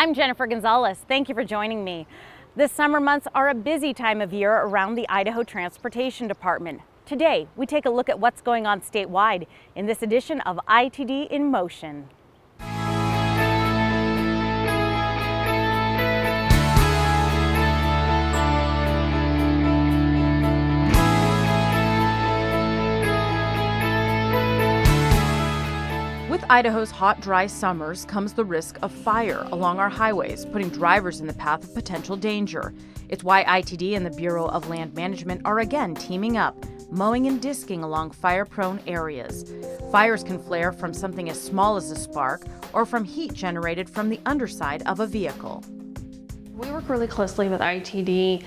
I'm Jennifer Gonzalez. Thank you for joining me. The summer months are a busy time of year around the Idaho Transportation Department. Today, we take a look at what's going on statewide in this edition of ITD in Motion. With Idaho's hot, dry summers comes the risk of fire along our highways, putting drivers in the path of potential danger. It's why ITD and the Bureau of Land Management are again teaming up, mowing and disking along fire-prone areas. Fires can flare from something as small as a spark or from heat generated from the underside of a vehicle. We work really closely with ITD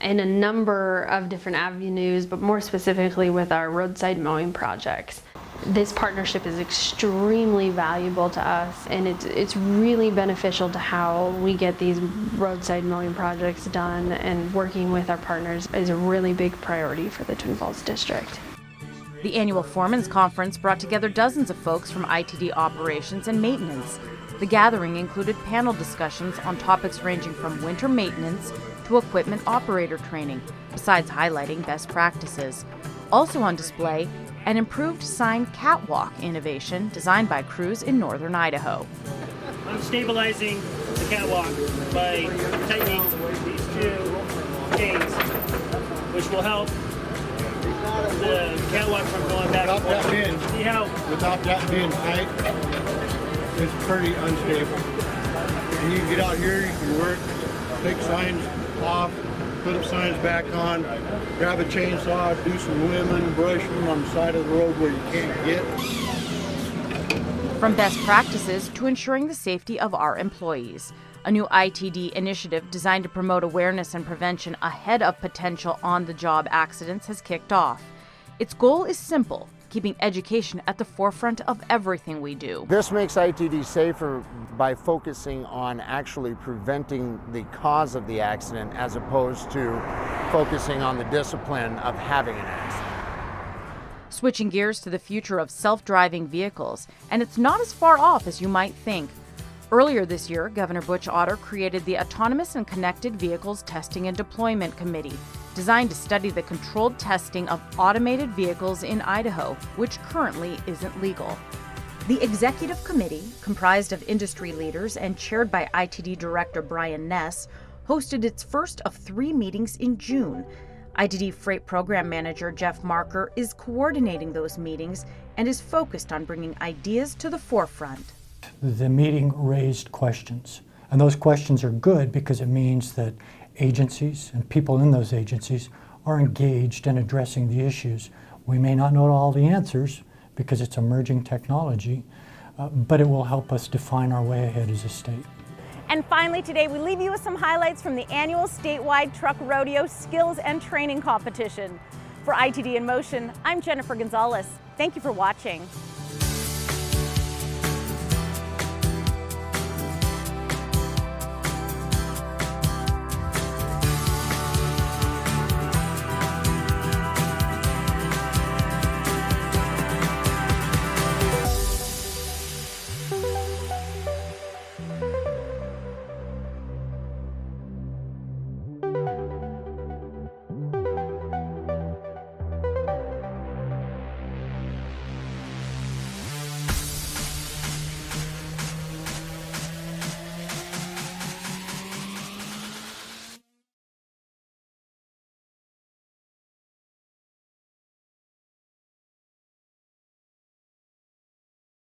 in a number of different avenues, but more specifically with our roadside mowing projects. This partnership is extremely valuable to us, and it's really beneficial to how we get these roadside mowing projects done, and working with our partners is a really big priority for the Twin Falls District. The annual Foreman's Conference brought together dozens of folks from ITD operations and maintenance. The gathering included panel discussions on topics ranging from winter maintenance to equipment operator training, besides highlighting best practices. Also on display, an improved sign catwalk innovation designed by crews in northern Idaho. I'm stabilizing the catwalk by tightening these two chains, which will help the catwalk from going back and forth. See how? Without that being tight, it's pretty unstable. And you can get out here, you can work, take signs off, put up signs back on, grab a chainsaw, do some limbing, brush them on the side of the road where you can't get. From best practices to ensuring the safety of our employees. A new ITD initiative designed to promote awareness and prevention ahead of potential on-the-job accidents has kicked off. Its goal is simple: keeping education at the forefront of everything we do. This makes ITD safer by focusing on actually preventing the cause of the accident as opposed to focusing on the discipline of having an accident. Switching gears to the future of self-driving vehicles, and it's not as far off as you might think. Earlier this year, Governor Butch Otter created the Autonomous and Connected Vehicles Testing and Deployment Committee, designed to study the controlled testing of automated vehicles in Idaho, which currently isn't legal. The executive committee, comprised of industry leaders and chaired by ITD Director Brian Ness, hosted its first of 3 meetings in June. ITD Freight Program Manager Jeff Marker is coordinating those meetings and is focused on bringing ideas to the forefront. The meeting raised questions, and those questions are good because it means that agencies and people in those agencies are engaged in addressing the issues. We may not know all the answers because it's emerging technology, but it will help us define our way ahead as a state. And finally today, we leave you with some highlights from the annual statewide truck rodeo skills and training competition. For ITD in Motion, I'm Jennifer Gonzalez. Thank you for watching.